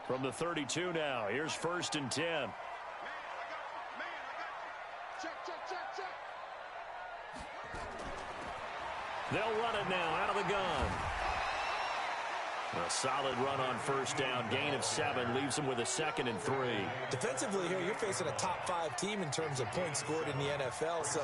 From the 32 now, here's 1st and 10. They'll run it now out of the gun. A solid run on 1st down. Gain of 7 leaves them with a 2nd and 3. Defensively here, you're facing a top 5 team in terms of points scored in the NFL. So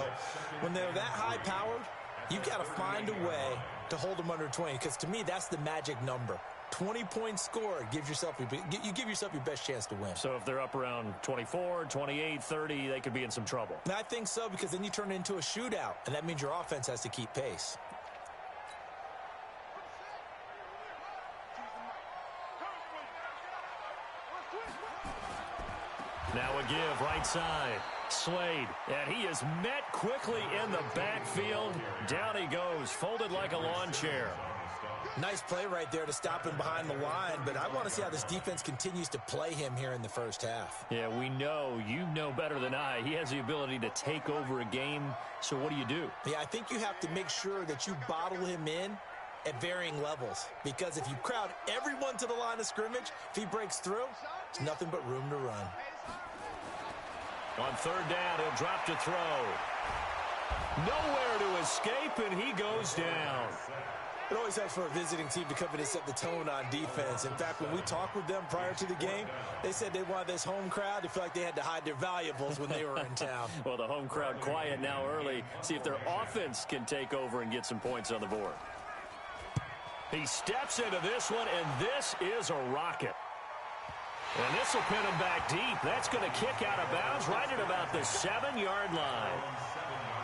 when they're that high-powered, you got to find a way to hold them under 20. Because to me, that's the magic number. 20 points scored, you give yourself your best chance to win. So if they're up around 24, 28, 30, they could be in some trouble. And I think so, because then you turn it into a shootout, and that means your offense has to keep pace. Now a give, right side. Slade, and he is met quickly in the backfield. Down he goes, folded like a lawn chair. Nice play right there to stop him behind the line, but I want to see how this defense continues to play him here in the first half. Yeah, we know, you know better than I, he has the ability to take over a game, so what do? Yeah, I think you have to make sure that you bottle him in at varying levels, because if you crowd everyone to the line of scrimmage, if he breaks through, there's nothing but room to run. On 3rd down, he'll drop to throw. Nowhere to escape, and he goes down. It always helps for a visiting team to come in and set the tone on defense. In fact, when we talked with them prior to the game, they said they wanted this home crowd to feel like they had to hide their valuables when they were in town. Well, the home crowd quiet now early. See if their offense can take over and get some points on the board. He steps into this one, and this is a rocket. And this will pin him back deep. That's going to kick out of bounds right at about the 7-yard line.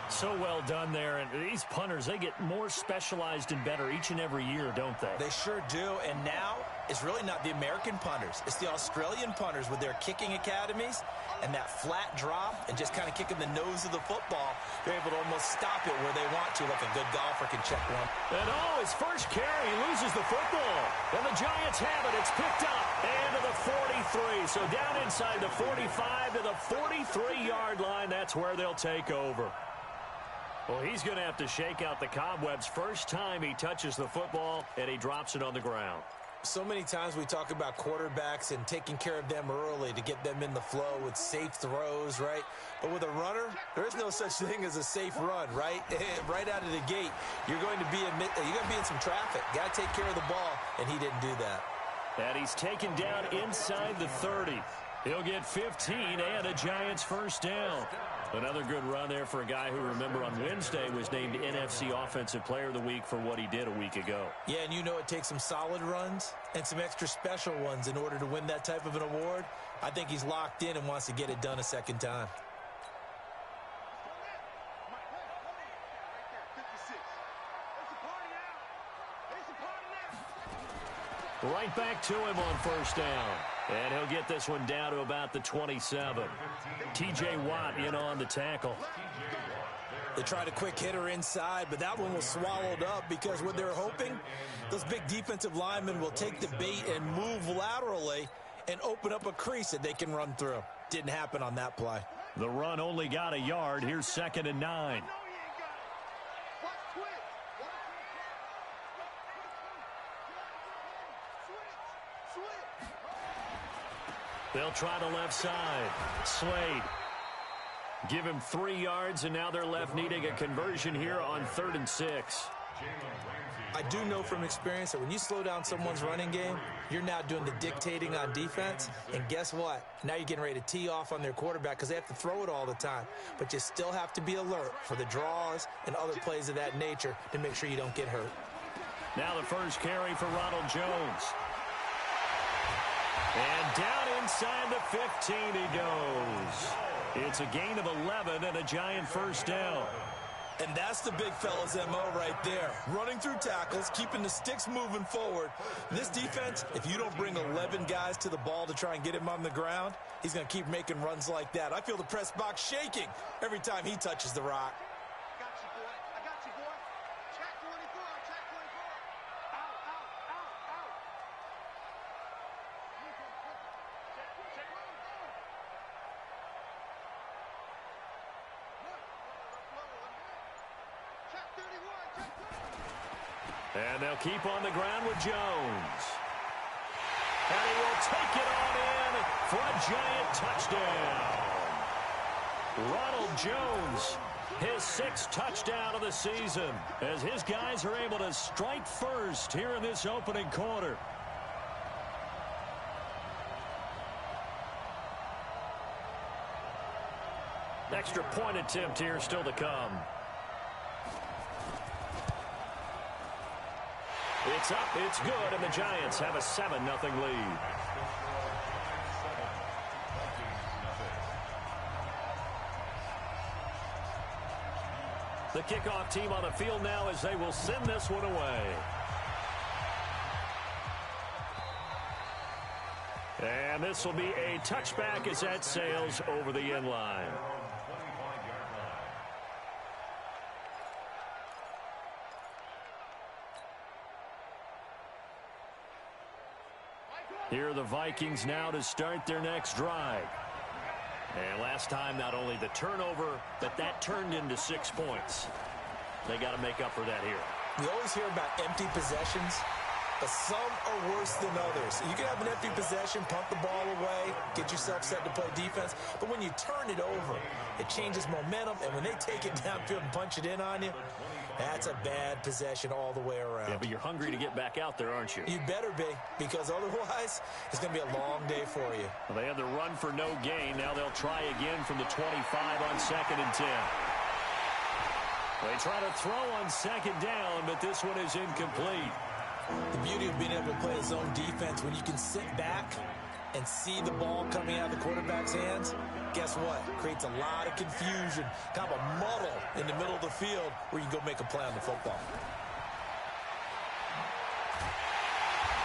So well done there. And these punters, they get more specialized and better each and every year, don't they? They sure do. And now it's really not the American punters. It's the Australian punters with their kicking academies and that flat drop and just kind of kicking the nose of the football. They're able to almost stop it where they want to, like a good golfer can check one. And his first carry, loses the football. And the Giants have it. It's picked up and to the 43. So down inside the 45 to the 43-yard line. That's where they'll take over. Well, he's going to have to shake out the cobwebs. First time he touches the football, and he drops it on the ground. So many times we talk about quarterbacks and taking care of them early to get them in the flow with safe throws, right? But with a runner, there is no such thing as a safe run, right? Right out of the gate, you're going to be in some traffic. Got to take care of the ball, and he didn't do that. And he's taken down inside the 30. He'll get 15 and a Giants first down. Another good run there for a guy who, remember, on Wednesday was named NFC Offensive Player of the Week for what he did a week ago. Yeah, and you know it takes some solid runs and some extra special ones in order to win that type of an award. I think he's locked in and wants to get it done a second time. Right back to him on first down. And he'll get this one down to about the 27. T.J. Watt in on the tackle. They tried a quick hitter inside, but that one was swallowed up because what they're hoping, those big defensive linemen will take the bait and move laterally and open up a crease that they can run through. Didn't happen on that play. The run only got a yard. Here's 2nd and 9. They'll try the left side. Slade. Give him 3 yards, and now they're left needing a conversion here on 3rd and 6. I do know from experience that when you slow down someone's running game, you're now doing the dictating on defense. And guess what? Now you're getting ready to tee off on their quarterback because they have to throw it all the time. But you still have to be alert for the draws and other plays of that nature to make sure you don't get hurt. Now the first carry for Ronald Jones. And down inside the 15 he goes. It's a gain of 11 and a Giant first down. And that's the big fella's MO right there. Running through tackles, keeping the sticks moving forward. This defense, if you don't bring 11 guys to the ball to try and get him on the ground, he's going to keep making runs like that. I feel the press box shaking every time he touches the rock. And they'll keep on the ground with Jones. And he will take it on in for a giant touchdown. Ronald Jones, his 6th touchdown of the season, as his guys are able to strike first here in this opening quarter. Extra point attempt here still to come. It's up, it's good, and the Giants have a 7-0 lead. The kickoff team on the field now as they will send this one away. And this will be a touchback as that sails over the end line. Here are the Vikings now to start their next drive. And last time, not only the turnover, but that turned into 6 points. They got to make up for that here. We always hear about empty possessions, but some are worse than others. You can have an empty possession, punt the ball away, get yourself set to play defense, but when you turn it over, it changes momentum, and when they take it downfield and punch it in on you, that's a bad possession all the way around. Yeah, but you're hungry to get back out there, aren't you? You better be, because otherwise, it's going to be a long day for you. Well, they had the run for no gain. Now they'll try again from the 25 on 2nd and 10. They try to throw on 2nd down, but this one is incomplete. The beauty of being able to play a zone defense, when you can sit back and see the ball coming out of the quarterback's hands, guess what? Creates a lot of confusion, kind of a muddle in the middle of the field where you can go make a play on the football.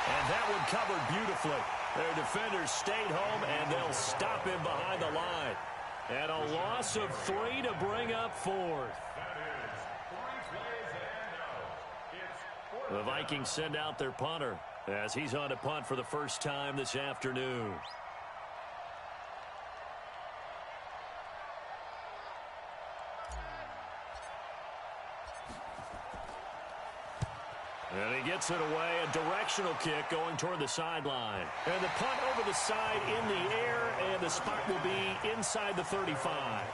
And that one covered beautifully. Their defenders stayed home, and they'll stop him behind the line. And a loss of 3 to bring up 4th. The Vikings send out their punter as he's on to punt for the first time this afternoon. And he gets it away, a directional kick going toward the sideline. And the punt over the side in the air, and the spot will be inside the 35.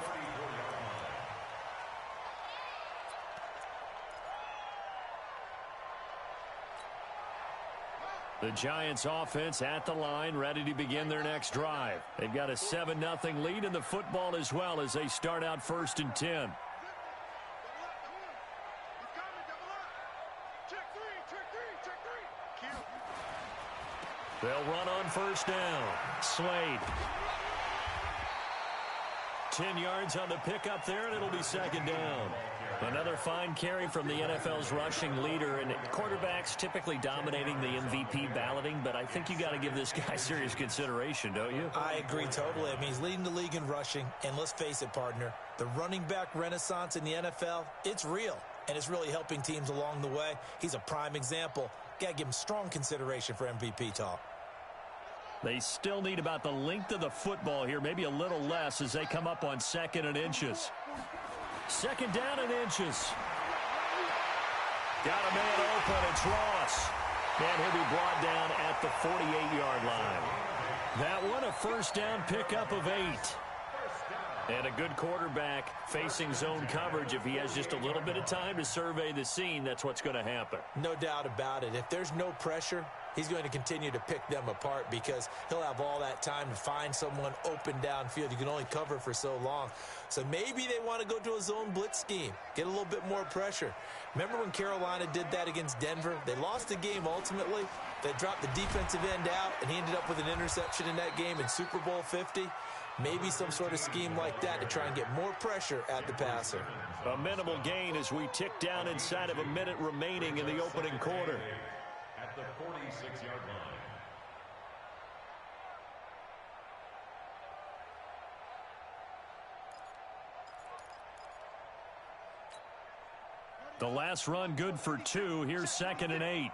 The Giants offense at the line, ready to begin their next drive. They've got a 7-0 lead in the football as well as they start out 1st and 10. They'll run on 1st down. Slade. 10 yards on the pickup there, and it'll be 2nd down. Another fine carry from the NFL's rushing leader, and quarterbacks typically dominating the MVP balloting, but I think you got to give this guy serious consideration, don't you? I agree totally. I mean, he's leading the league in rushing, and let's face it, partner, the running back renaissance in the NFL, it's real, and it's really helping teams along the way. He's a prime example. Got to give him strong consideration for MVP talk. They still need about the length of the football here, maybe a little less as they come up on 2nd and inches. 2nd down and inches. Got a man open. It's Ross. And he'll be brought down at the 48-yard line. That one a 1st down pickup of 8. And a good quarterback facing zone coverage. If he has just a little bit of time to survey the scene, that's what's going to happen. No doubt about it. If there's no pressure, he's going to continue to pick them apart because he'll have all that time to find someone open downfield. You can only cover for so long. So maybe they want to go to a zone blitz scheme, get a little bit more pressure. Remember when Carolina did that against Denver? They lost the game ultimately. They dropped the defensive end out, and he ended up with an interception in that game in Super Bowl 50. Maybe some sort of scheme like that to try and get more pressure at the passer. A minimal gain as we tick down inside of a minute remaining in the opening quarter. At the 46-yard line. The last run good for 2. Here's 2nd and 8.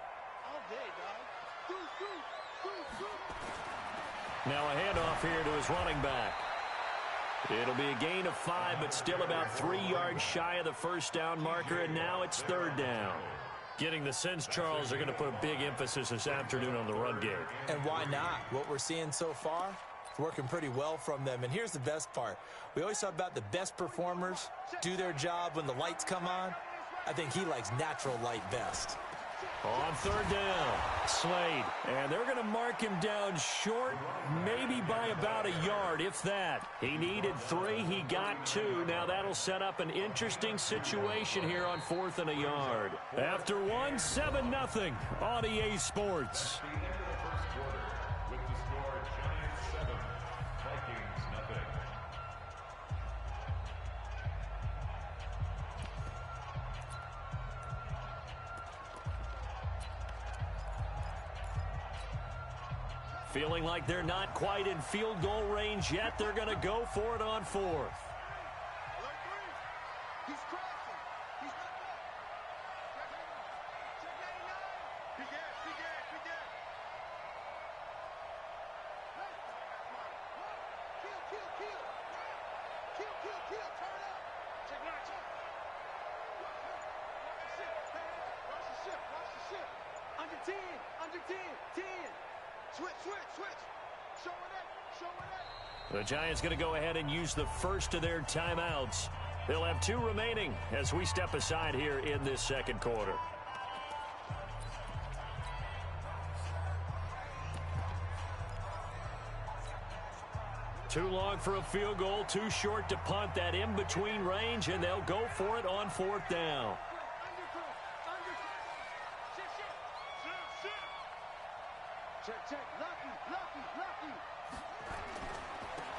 Now a handoff here to his running back. It'll be a gain of 5, but still about 3 yards shy of the 1st down marker, and now it's 3rd down. Getting the sense, Charles, they're going to put a big emphasis this afternoon on the run game. And why not? What we're seeing so far, it's working pretty well from them. And here's the best part. We always talk about the best performers do their job when the lights come on. I think he likes natural light best. On third down, Slade. And they're going to mark him down short, maybe by about a yard, if that. He needed 3. He got 2. Now that'll set up an interesting situation here on 4th and a yard. After 1, 7-0 on EA Sports. Feeling like they're not quite in field goal range yet. They're going to go for it on 4th. The Giants going to go ahead and use the first of their timeouts. They'll have 2 remaining as we step aside here in this second quarter. Too long for a field goal, too short to punt. That in-between range, and they'll go for it on 4th down.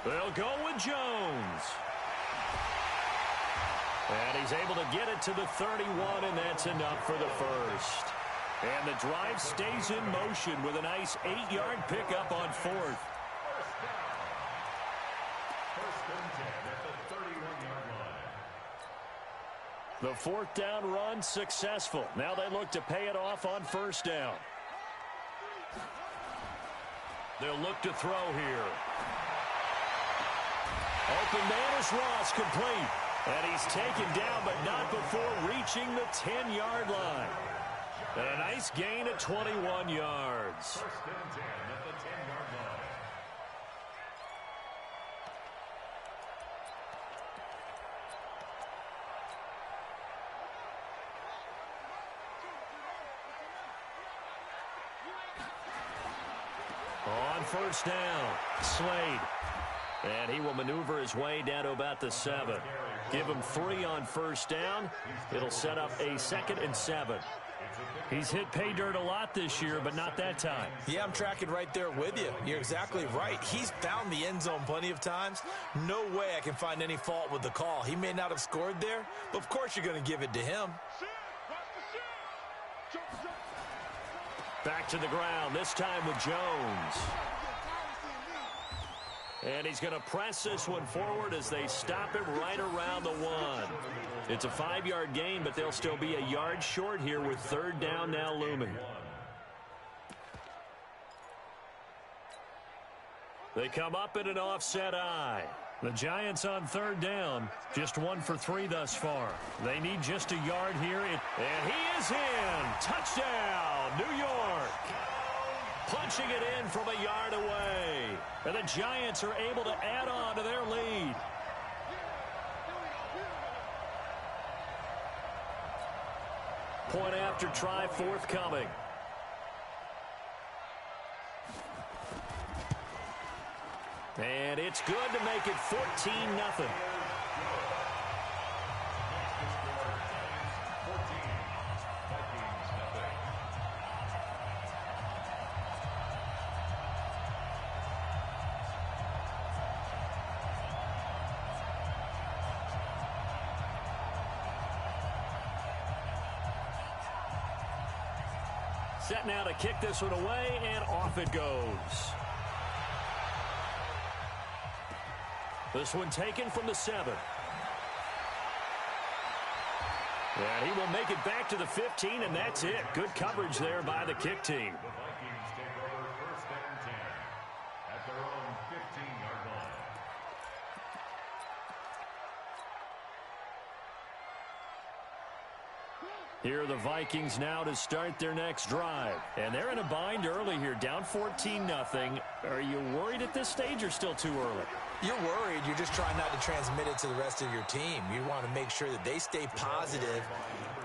They'll go with Jones. And he's able to get it to the 31, and that's enough for the first. And the drive stays in motion with a nice 8-yard pickup on 4th. The 4th down run successful. Now they look to pay it off on 1st down. They'll look to throw here. Open man is Ross, complete. And he's taken down, but not before reaching the 10-yard line. And a nice gain of 21 yards. First and 10 at the 10-yard line. On 1st down, Slade. And he will maneuver his way down to about the 7. Give him 3 on 1st down. It'll set up a 2nd and 7. He's hit pay dirt a lot this year, but not that time. Yeah, I'm tracking right there with you. You're exactly right. He's found the end zone plenty of times. No way I can find any fault with the call. He may not have scored there, but of course you're going to give it to him. Back to the ground, this time with Jones. And he's going to press this one forward as they stop him right around the 1. It's a 5-yard gain, but they'll still be a yard short here with 3rd down now looming. They come up in an offset eye. The Giants on 3rd down, just 1 for 3 thus far. They need just a yard here, and he is in. Touchdown, New York. Punching it in from a yard away. And the Giants are able to add on to their lead. Point after try forthcoming. And it's good to make it 14-0. Set now to kick this one away, and off it goes. This one taken from the 7. And he will make it back to the 15, and that's it. Good coverage there by the kick team. The Vikings take over 1st and 10 at their own 15-yard line. Here are the Vikings now to start their next drive. And they're in a bind early here, down 14-0. Are you worried at this stage or still too early? You're worried. You're just trying not to transmit it to the rest of your team. You want to make sure that they stay positive.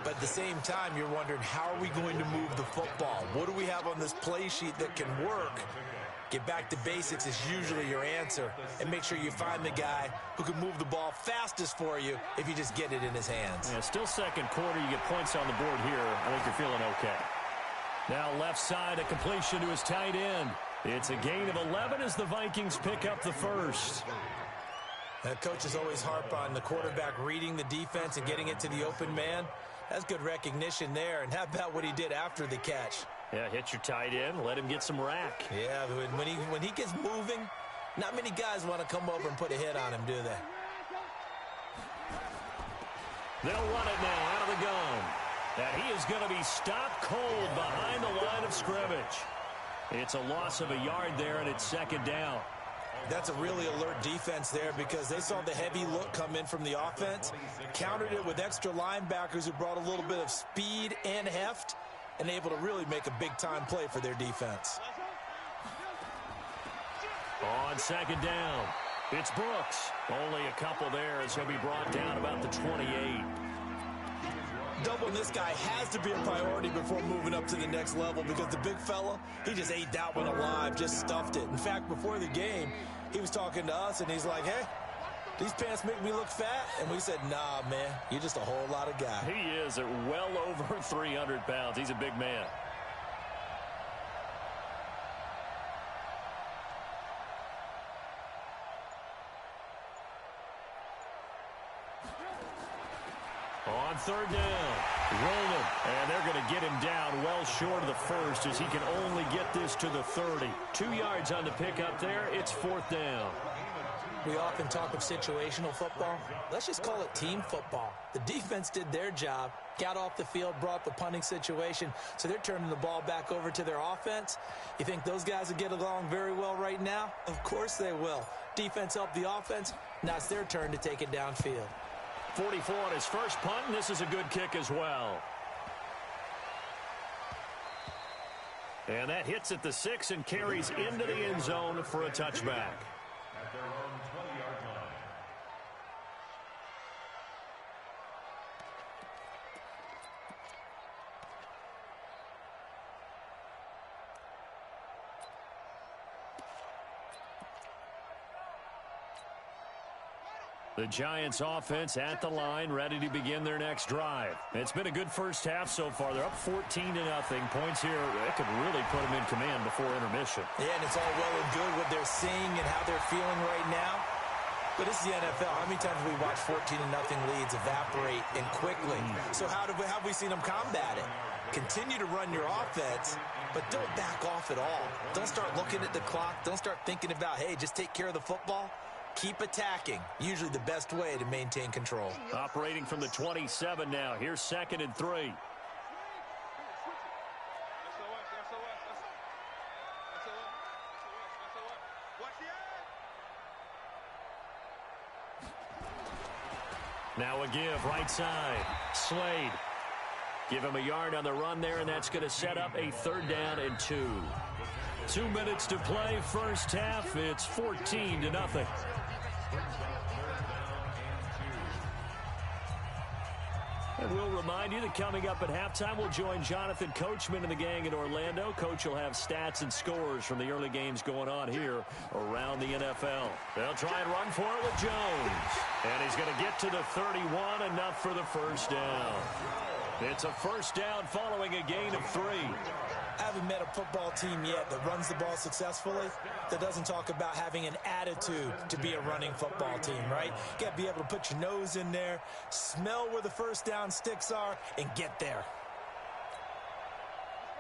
But at the same time, you're wondering, how are we going to move the football? What do we have on this play sheet that can work? Get back to basics is usually your answer. And make sure you find the guy who can move the ball fastest for you if you just get it in his hands. Yeah, still second quarter. You get points on the board here. I think you're feeling okay. Now left side, a completion to his tight end. It's a gain of 11 as the Vikings pick up the first. Coaches always harp on the quarterback reading the defense and getting it to the open man. That's good recognition there. And how about what he did after the catch? Yeah, hit your tight end, let him get some rack. Yeah, when he gets moving, not many guys want to come over and put a hit on him, do they? They'll run it now out of the gun. And he is going to be stopped cold behind the line of scrimmage. It's a loss of a yard there, and it's second down. That's a really alert defense there because they saw the heavy look come in from the offense, countered it with extra linebackers who brought a little bit of speed and heft, and able to really make a big-time play for their defense. On second down, it's Brooks. Only a couple there as he'll be brought down about the 28. Doubling this guy has to be a priority before moving up to the next level because the big fella, he just ate that one alive, just stuffed it. In fact, before the game, he was talking to us, and he's like, hey, these pants make me look fat? And we said, nah, man, you're just a whole lot of guy. He is at well over 300 pounds. He's a big man. On third down, rolling, and they're going to get him down well short of the first as he can only get this to the 30. 2 yards on the pickup there. It's fourth down. We often talk of situational football. Let's just call it team football. The defense did their job, got off the field, brought the punting situation, so they're turning the ball back over to their offense. You think those guys will get along very well right now? Of course they will. Defense helped the offense. Now it's their turn to take it downfield. 44 on his first punt, and this is a good kick as well. And that hits at the 6 and carries into the end zone for a touchback. At their own 20-yard line. The Giants offense at the line, ready to begin their next drive. It's been a good first half so far. They're up 14-0. Points here, that could really put them in command before intermission. Yeah, and it's all well and good what they're seeing and how they're feeling right now. But this is the NFL. How many times have we watched 14-0 leads evaporate and quickly? So how have we seen them combat it? Continue to run your offense, but don't back off at all. Don't start looking at the clock. Don't start thinking about, hey, just take care of the football. Keep attacking. Usually the best way to maintain control. Operating from the 27 now. Here's 2nd and 3. Now a give, right side. Slade. Give him a yard on the run there, and that's going to set up a 3rd down and 2. 2 minutes to play, first half. It's 14-0. And we'll remind you that coming up at halftime, we'll join Jonathan Coachman and the gang in Orlando. Coach will have stats and scores from the early games going on here around the NFL. They'll try and run for it with Jones. And he's going to get to the 31, enough for the first down. It's a first down following a gain of 3. I haven't met a football team yet that runs the ball successfully that doesn't talk about having an attitude to be a running football team, right? You got to be able to put your nose in there, smell where the first down sticks are, and get there.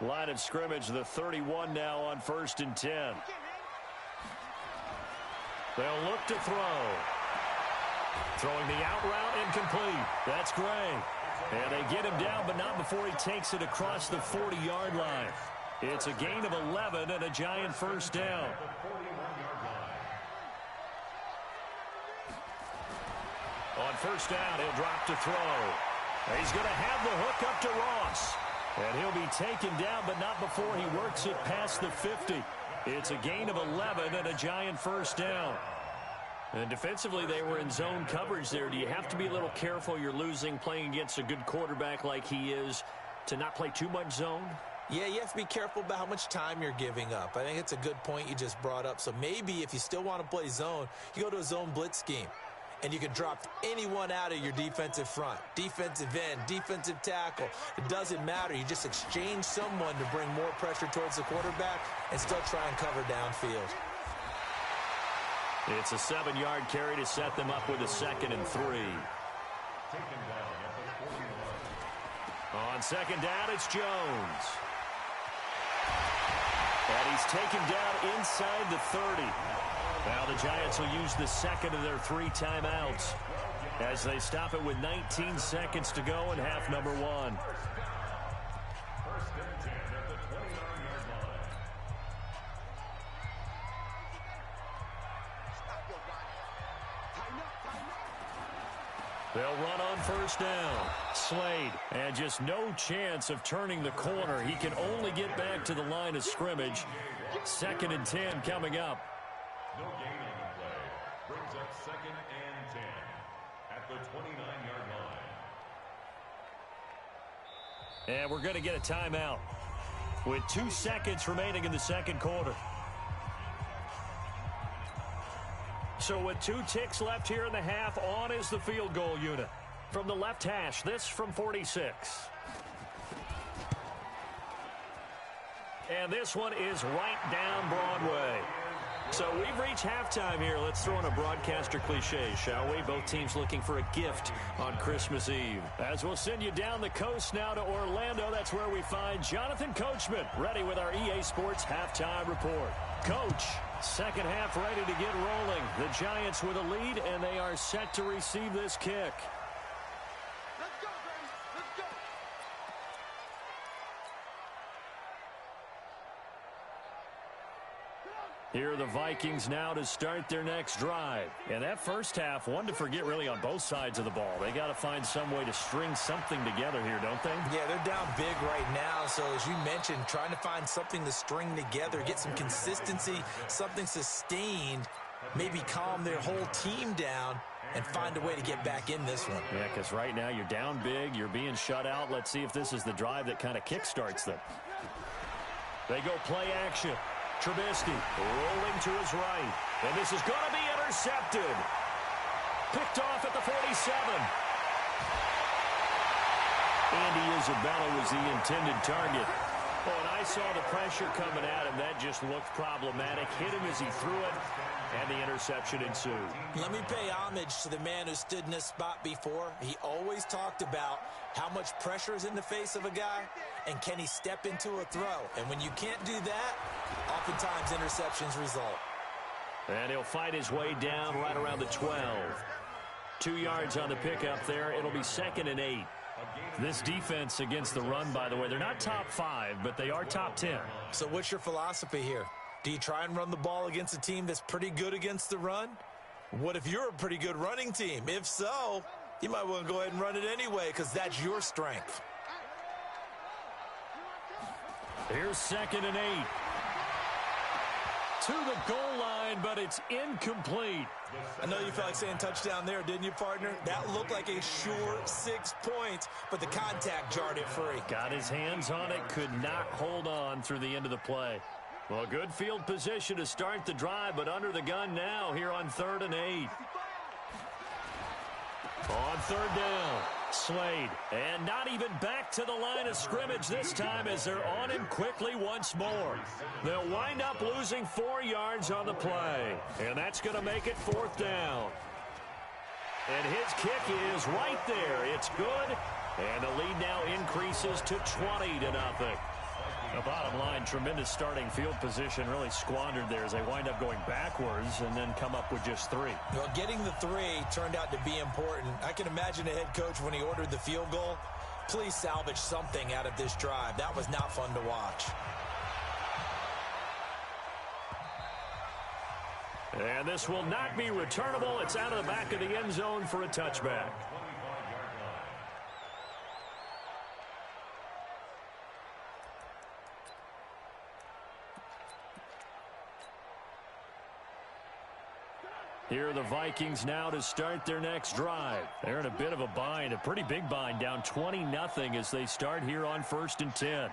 Line of scrimmage, the 31 now on 1st and 10. They'll look to throw. Throwing the out route incomplete. That's Gray. And they get him down, but not before he takes it across the 40-yard line. It's a gain of 11 and a Giant first down. On first down, he'll drop to throw. He's going to have the hook up to Ross. And he'll be taken down, but not before he works it past the 50. It's a gain of 11 and a Giant first down. And defensively, they were in zone coverage there. Do you have to be a little careful you're losing playing against a good quarterback like he is to not play too much zone? Yeah, you have to be careful about how much time you're giving up. I think it's a good point you just brought up. So maybe if you still want to play zone, you go to a zone blitz scheme. And you can drop anyone out of your defensive front. Defensive end, defensive tackle. It doesn't matter. You just exchange someone to bring more pressure towards the quarterback and still try and cover downfield. It's a 7-yard carry to set them up with a 2nd and 3. On 2nd down, it's Jones. And he's taken down inside the 30. Now the Giants will use the 2nd of their 3 timeouts as they stop it with 19 seconds to go in half number 1. First and 10 at the 29-yard line. They'll run on first down. Slade, and just no chance of turning the corner. He can only get back to the line of scrimmage. 2nd and 10 coming up. No gain on the play. Brings up 2nd and 10 at the 29-yard line. And we're going to get a timeout with 2 seconds remaining in the second quarter. So with 2 ticks left here in the half, on is the field goal unit. From the left hash, this from 46. And this one is right down Broadway. So we've reached halftime here. Let's throw in a broadcaster cliche, shall we? Both teams looking for a gift on Christmas Eve. As we'll send you down the coast now to Orlando, that's where we find Jonathan Coachman, ready with our EA Sports halftime report. Coach, second half ready to get rolling. The Giants with a lead, and they are set to receive this kick. Here are the Vikings now to start their next drive. And that first half, one to forget really on both sides of the ball. They got to find some way to string something together here, don't they? Yeah, they're down big right now. So as you mentioned, trying to find something to string together, get some consistency, something sustained, maybe calm their whole team down and find a way to get back in this one. Yeah, because right now you're down big, you're being shut out. Let's see if this is the drive that kind of kickstarts them. They go play action. Trubisky rolling to his right. And this is going to be intercepted. Picked off at the 47. Andy Isabella was the intended target. Oh, and I saw the pressure coming at him. That just looked problematic. Hit him as he threw it, and the interception ensued. Let me pay homage to the man who stood in this spot before. He always talked about how much pressure is in the face of a guy, and can he step into a throw. And when you can't do that, oftentimes interceptions result. And he'll fight his way down right around the 12. 2 yards on the pickup there. It'll be 2nd and 8. This defense against the run, by the way, they're not top 5, but they are top 10. So what's your philosophy here? Do you try and run the ball against a team that's pretty good against the run? What if you're a pretty good running team? If so, you might want to go ahead and run it anyway because that's your strength. Here's 2nd and 8. To the goal line, but it's incomplete. I know you felt like saying touchdown there, didn't you, partner? That looked like a sure 6 points, but the contact jarred it free. Got his hands on it, could not hold on through the end of the play. Well, good field position to start the drive, but under the gun now here on 3rd and 8. On 3rd down, Slade. And not even back to the line of scrimmage this time as they're on him quickly once more. They'll wind up losing 4 yards on the play. And that's going to make it 4th down. And his kick is right there. It's good. And the lead now increases to 20-0. The bottom line, tremendous starting field position, really squandered there as they wind up going backwards and then come up with just 3. Well, getting the 3 turned out to be important. I can imagine the head coach when he ordered the field goal. Please salvage something out of this drive. That was not fun to watch. And this will not be returnable. It's out of the back of the end zone for a touchback. Here are the Vikings now to start their next drive. They're in a bit of a bind, a pretty big bind, down 20-0 as they start here on 1st and 10.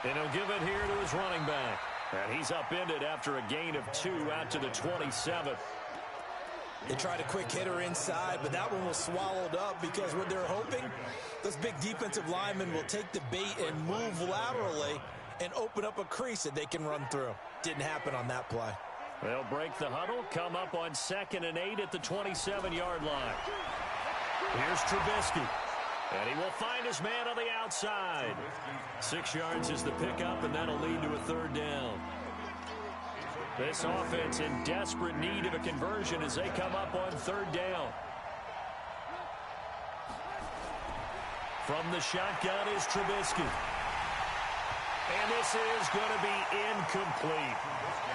And he'll give it here to his running back. And he's upended after a gain of 2 out to the 27. They tried a quick hitter inside, but that one was swallowed up because what they're hoping, those big defensive linemen will take the bait and move laterally and open up a crease that they can run through. Didn't happen on that play. They'll break the huddle, come up on 2nd and 8 at the 27-yard line. Here's Trubisky. And he will find his man on the outside. 6 yards is the pickup, and that'll lead to a 3rd down. This offense in desperate need of a conversion as they come up on 3rd down. From the shotgun is Trubisky. And this is going to be incomplete.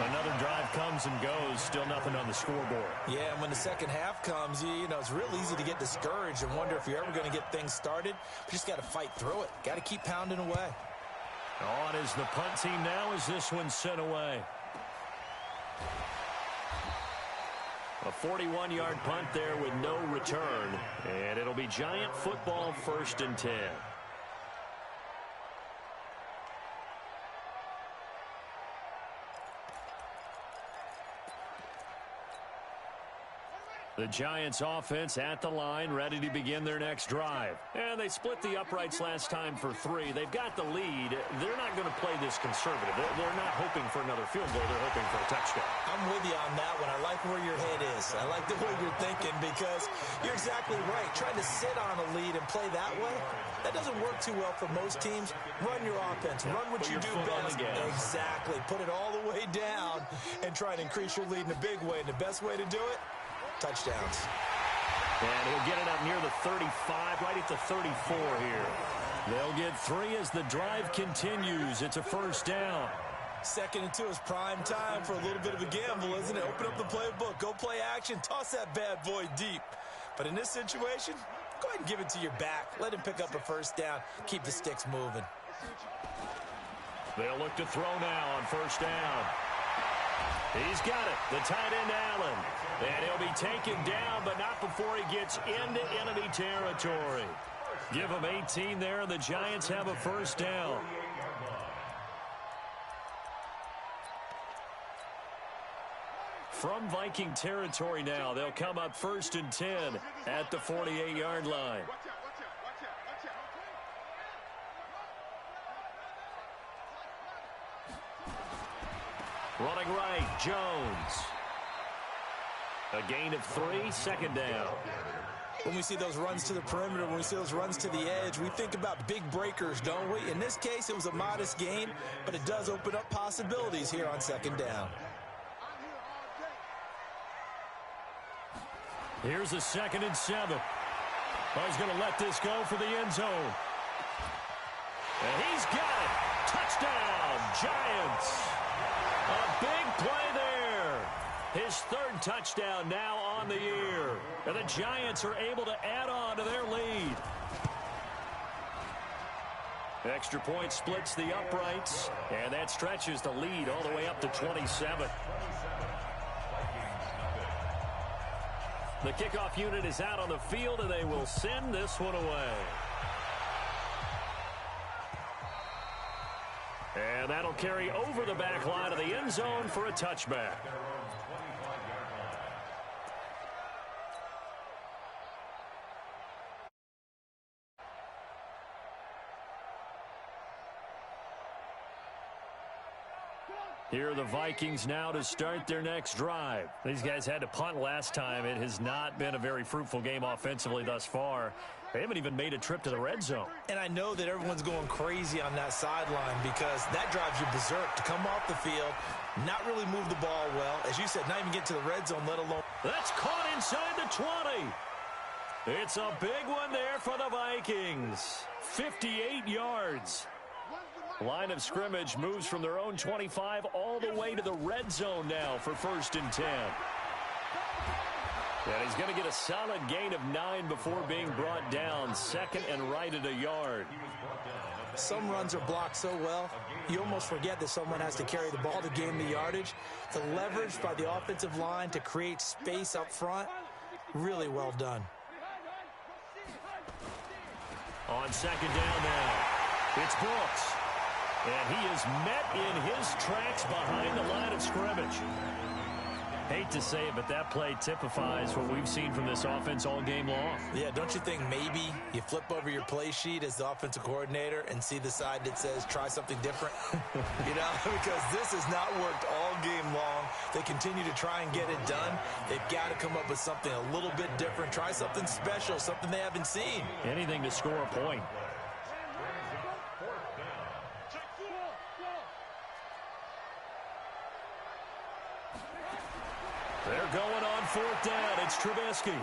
Another drive comes and goes. Still nothing on the scoreboard. Yeah, and when the second half comes, you know, it's real easy to get discouraged and wonder if you're ever going to get things started. You just got to fight through it. Got to keep pounding away. On is the punt team now as this one's sent away. A 41-yard punt there with no return. And it'll be Giant football 1st and 10. The Giants offense at the line, ready to begin their next drive. And they split the uprights last time for 3. They've got the lead. They're not going to play this conservative. They're not hoping for another field goal. They're hoping for a touchdown. I'm with you on that one. I like where your head is. I like the way you're thinking because you're exactly right. Trying to sit on a lead and play that way, that doesn't work too well for most teams. Run your offense. Run what you do best. Exactly. Put it all the way down and try to increase your lead in a big way. And the best way to do it, touchdowns. And he'll get it up near the 35, right at the 34 here. They'll get 3 as the drive continues. It's a 1st down. 2nd and 2 is prime time for a little bit of a gamble, isn't it? Open up the playbook. Go play action. Toss that bad boy deep. But in this situation, go ahead and give it to your back. Let him pick up a 1st down. Keep the sticks moving. They'll look to throw now on 1st down. He's got it. The tight end, Allen. And he'll be taken down, but not before he gets into enemy territory. Give him 18 there, and the Giants have a 1st down. From Viking territory now, they'll come up 1st and 10 at the 48-yard line. Running right, Jones. A gain of 3, 2nd down. When we see those runs to the perimeter, when we see those runs to the edge, we think about big breakers, don't we? In this case, it was a modest gain, but it does open up possibilities here on 2nd down. Here's a 2nd and 7. He's going to let this go for the end zone. And he's got it. Touchdown, Giants. A big play there. His 3rd touchdown now on the year. And the Giants are able to add on to their lead. Extra point splits the uprights, and that stretches the lead all the way up to 27. The kickoff unit is out on the field, and they will send this one away. And that'll carry over the back line of the end zone for a touchback. Here are the Vikings now to start their next drive. These guys had to punt last time. It has not been a very fruitful game offensively thus far. They haven't even made a trip to the red zone. And I know that everyone's going crazy on that sideline because that drives you berserk to come off the field, not really move the ball well. As you said, not even get to the red zone, let alone. That's caught inside the 20. It's a big one there for the Vikings. 58 yards. Line of scrimmage moves from their own 25 all the way to the red zone now for 1st and 10. And he's going to get a solid gain of 9 before being brought down. Second and right at a yard. Some runs are blocked so well, you almost forget that someone has to carry the ball to gain the yardage. The leverage by the offensive line to create space up front, really well done. On second down now, it's Brooks. And he is met in his tracks behind the line of scrimmage. Hate to say it, but that play typifies what we've seen from this offense all game long. Yeah, don't you think maybe you flip over your play sheet as the offensive coordinator and see the side that says try something different? You know, because this has not worked all game long. They continue to try and get it done. They've got to come up with something a little bit different. Try something special, something they haven't seen. Anything to score a point. They're going on fourth down. It's Trubisky.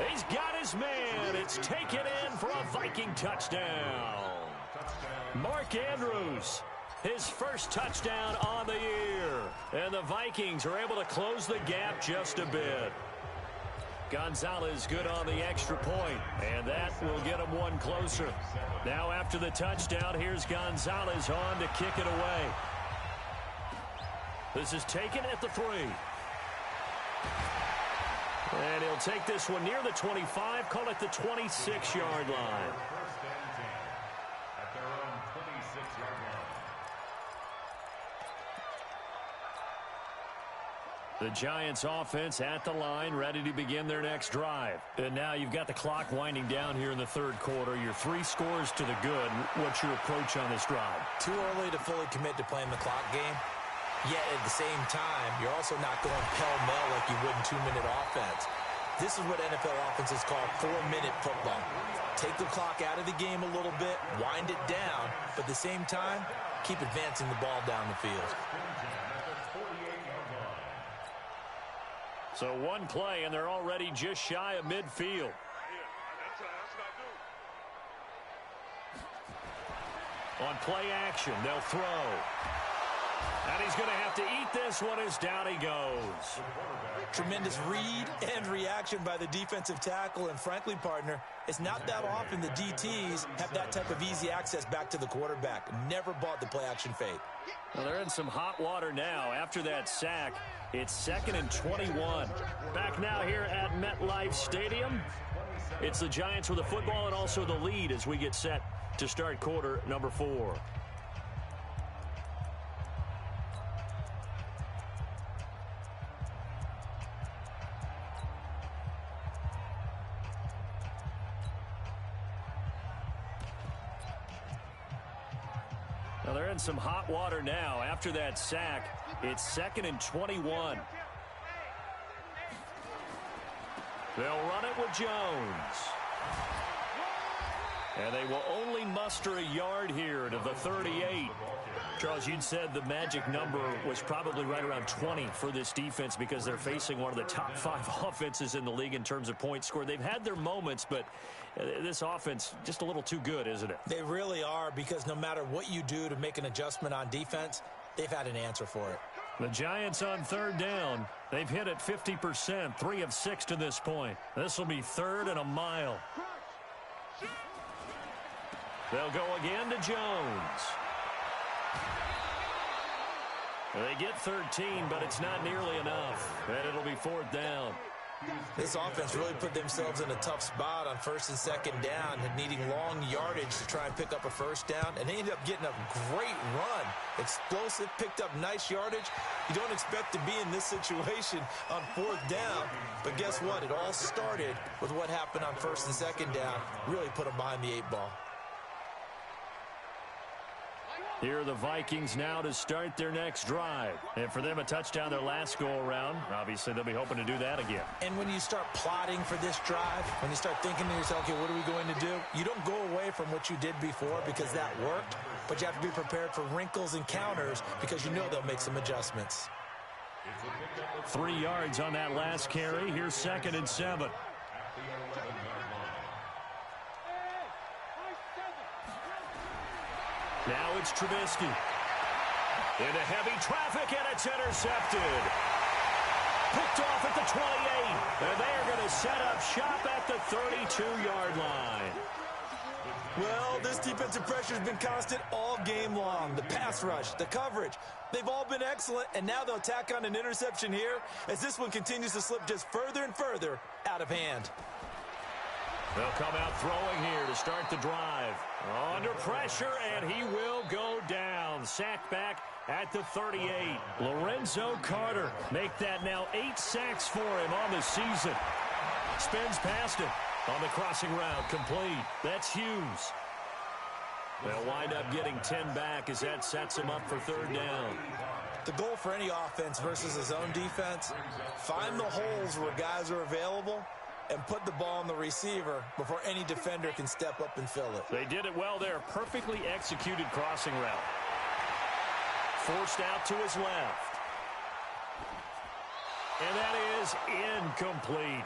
He's got his man. It's taken in for a Viking touchdown. Mark Andrews, his first touchdown on the year. And the Vikings are able to close the gap just a bit. Gonzalez good on the extra point, and that will get him one closer. Now after the touchdown, here's Gonzalez on to kick it away. This is taken at the 3. And he'll take this one near the 25, call it the 26-yard line. First and 10 at their own 26-yard line. The Giants offense at the line, ready to begin their next drive. And now you've got the clock winding down here in the third quarter. Your 3 scores to the good. What's your approach on this drive? Too early to fully commit to playing the clock game. Yet at the same time, you're also not going pell-mell like you would in 2-minute offense. This is what NFL offenses call 4-minute football. Take the clock out of the game a little bit, wind it down, but at the same time, keep advancing the ball down the field. So one play, and they're already just shy of midfield. On play action, they'll throw. And he's going to have to eat this one as down he goes. Tremendous read and reaction by the defensive tackle. And frankly, partner, it's not that often the DTs have that type of easy access back to the quarterback. Never bought the play action fake. Well, they're in some hot water now. After that sack, it's 2nd and 21. Back now here at MetLife Stadium. It's the Giants with the football and also the lead as we get set to start quarter number 4. Now they're in some hot water now. After that sack, it's 2nd and 21. They'll run it with Jones. And they will only muster a yard here to the 38. Charles, you'd said the magic number was probably right around 20 for this defense because they're facing one of the top 5 offenses in the league in terms of points scored. They've had their moments, but this offense just a little too good, isn't it? They really are, because no matter what you do to make an adjustment on defense, they've had an answer for it. The Giants on third down. They've hit it 50%, 3 of 6 to this point. This will be 3rd and a mile. They'll go again to Jones. They get 13, but it's not nearly enough. And it'll be 4th down. This offense really put themselves in a tough spot on 1st and 2nd down, and needing long yardage to try and pick up a 1st down, and they ended up getting a great run. Explosive, picked up nice yardage. You don't expect to be in this situation on 4th down, but guess what? It all started with what happened on 1st and 2nd down. Really put them behind the 8 ball. Here are the Vikings now to start their next drive. And for them, a touchdown their last go-around. Obviously, they'll be hoping to do that again. And when you start plotting for this drive, when you start thinking to yourself, okay, what are we going to do? You don't go away from what you did before because that worked, but you have to be prepared for wrinkles and counters because you know they'll make some adjustments. 3 yards on that last carry. Here's 2nd and 7. Now it's Trubisky. Into heavy traffic, and it's intercepted. Picked Picked off at the 28. And they are going to set up shop at the 32-yard line. Well, this defensive pressure has been constant all game long. The pass rush, the coverage, they've all been excellent, and now they'll tack on an interception here as this one continues to slip just further and further out of hand. They'll come out throwing here to start the drive. Under pressure, and he will go down. Sacked back at the 38. Lorenzo Carter make that now 8 sacks for him on the season. Spins past him. On the crossing route, complete. That's Hughes. They'll wind up getting 10 back as that sets him up for third down. The goal for any offense versus his own defense, find the holes where guys are available and put the ball on the receiver before any defender can step up and fill it. They did it well there. Perfectly executed crossing route. Forced out to his left. And that is incomplete.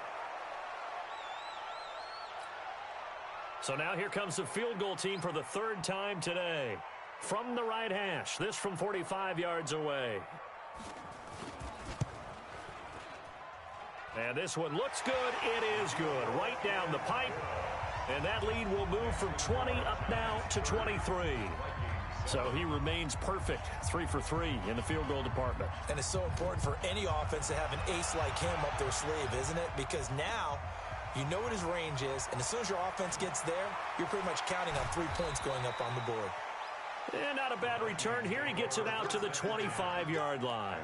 So now here comes the field goal team for the third time today. From the right hash, this from 45 yards away. And this one looks good. It is good. Right down the pipe. And that lead will move from 20 up now to 23. So he remains perfect. 3 for 3 in the field goal department. And it's so important for any offense to have an ace like him up their sleeve, isn't it? Because now you know what his range is, and as soon as your offense gets there, you're pretty much counting on 3 points going up on the board. And not a bad return. Here he gets it out to the 25-yard line.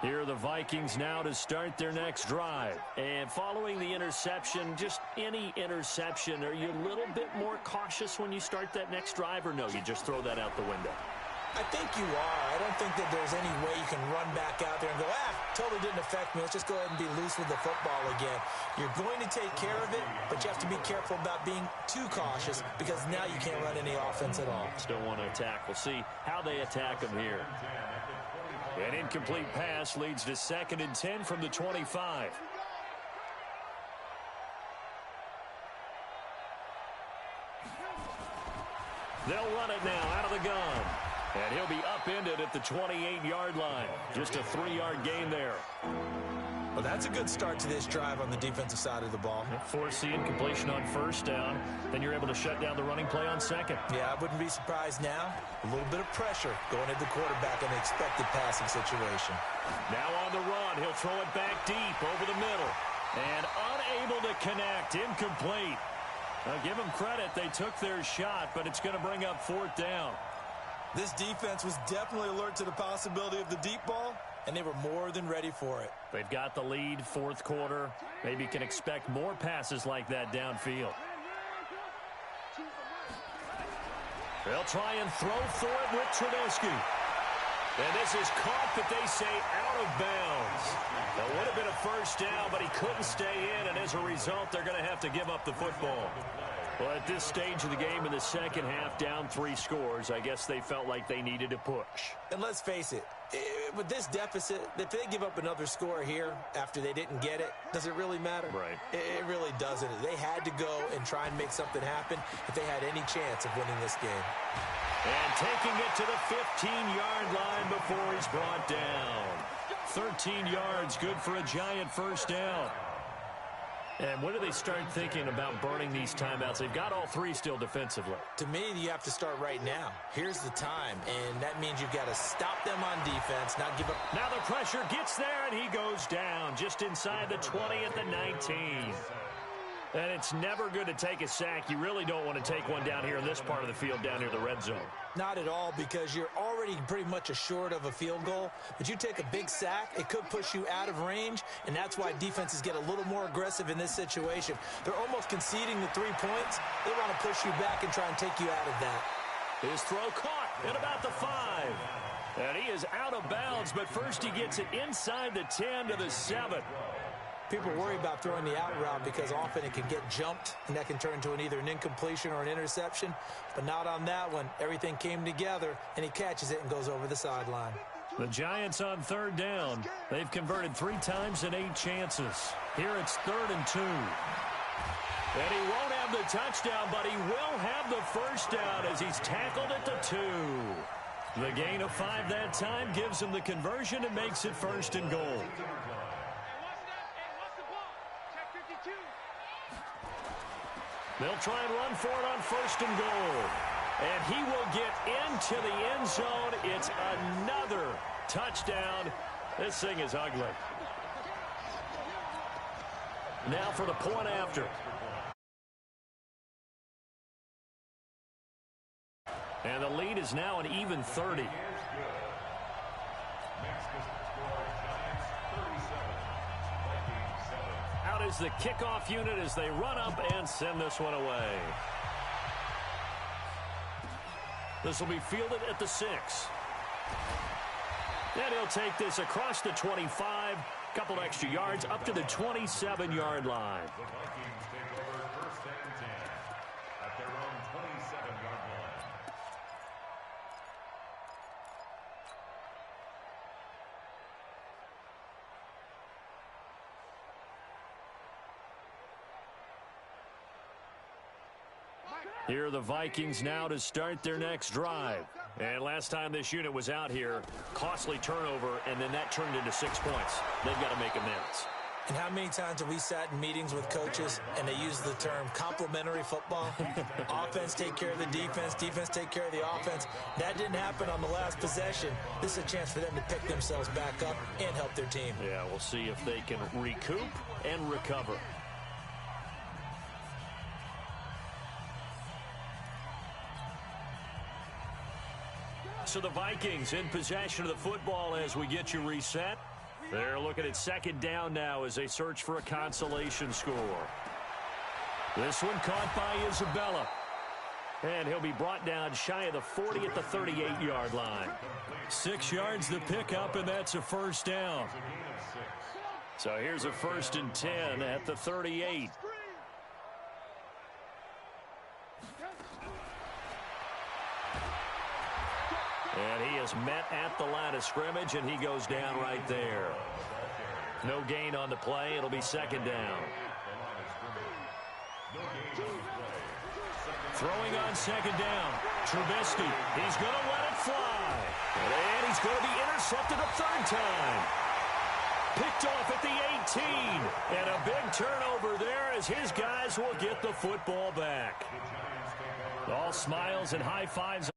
Here are the Vikings now to start their next drive. And following the interception, just any interception, are you a little bit more cautious when you start that next drive, or no, you just throw that out the window? I think you are. I don't think that there's any way you can run back out there and go, totally didn't affect me. Let's just go ahead and be loose with the football again. You're going to take care of it, but you have to be careful about being too cautious because now you can't run any offense at all. Still want to attack. We'll see how they attack them here. An incomplete pass leads to 2nd and 10 from the 25. They'll run it now out of the gun. And he'll be upended at the 28-yard line. Just a 3-yard gain there. Well, that's a good start to this drive on the defensive side of the ball. Force the incompletion on first down. Then you're able to shut down the running play on second. Yeah, I wouldn't be surprised now. A little bit of pressure going at the quarterback in an expected passing situation. Now on the run. He'll throw it back deep over the middle. And unable to connect. Incomplete. Now, give them credit. They took their shot, but it's going to bring up 4th down. This defense was definitely alert to the possibility of the deep ball, and they were more than ready for it. They've got the lead, 4th quarter. Maybe can expect more passes like that downfield. They'll try and throw for it with Trubisky. And this is caught, but they say out of bounds. That would have been a first down, but he couldn't stay in, and as a result, they're going to have to give up the football. Well, at this stage of the game in the second half, down 3 scores, I guess they felt like they needed to push. And let's face it, with this deficit, if they give up another score here after they didn't get it, does it really matter? Right. It really doesn't. They had to go and try and make something happen if they had any chance of winning this game. And taking it to the 15-yard line before he's brought down. 13 yards, good for a giant first down. And when do they start thinking about burning these timeouts? They've got all 3 still defensively. To me, you have to start right now. Here's the time, and that means you've got to stop them on defense, not give up. Now the pressure gets there, and he goes down just inside the 20 at the 19. And it's never good to take a sack. You really don't want to take one down here in this part of the field down near the red zone. Not at all, because you're already pretty much assured of a field goal. But you take a big sack, it could push you out of range, and that's why defenses get a little more aggressive in this situation. They're almost conceding the 3 points. They want to push you back and try and take you out of that. His throw caught at about the 5. And he is out of bounds, but first he gets it inside the 10 to the 7. People worry about throwing the out route because often it can get jumped, and that can turn into either an incompletion or an interception. But not on that one. Everything came together, and he catches it and goes over the sideline. The Giants on 3rd down. They've converted 3 times in 8 chances. Here it's 3rd and 2. And he won't have the touchdown, but he will have the first down as he's tackled at the 2. The gain of 5 that time gives him the conversion and makes it 1st and goal. They'll try and run for it on 1st and goal. And he will get into the end zone. It's another touchdown. This thing is ugly. Now for the point after. And the lead is now an even 30. Out is the kickoff unit as they run up and send this one away. This will be fielded at the 6. And he'll take this across the 25, couple extra yards up to the 27-yard line. The Vikings take over 1st and 10 at their own 27-yard line. Here are the Vikings now to start their next drive. And last time this unit was out here, costly turnover, and then that turned into 6 points. They've got to make amends. And how many times have we sat in meetings with coaches and they use the term complementary football? Offense take care of the defense, defense take care of the offense. That didn't happen on the last possession. This is a chance for them to pick themselves back up and help their team. Yeah, we'll see if they can recoup and recover. So the Vikings in possession of the football as we get you reset. They're looking at 2nd down now as they search for a consolation score. This one caught by Isabella. And he'll be brought down shy of the 40 at the 38-yard line. 6 yards the pickup, and that's a 1st down. So here's a 1st and 10 at the 38. And he is met at the line of scrimmage, and he goes down right there. No gain on the play. It'll be 2nd down. Throwing on 2nd down. Trubisky. He's going to let it fly. And he's going to be intercepted a 3rd time. Picked off at the 18. And a big turnover there as his guys will get the football back. All smiles and high fives.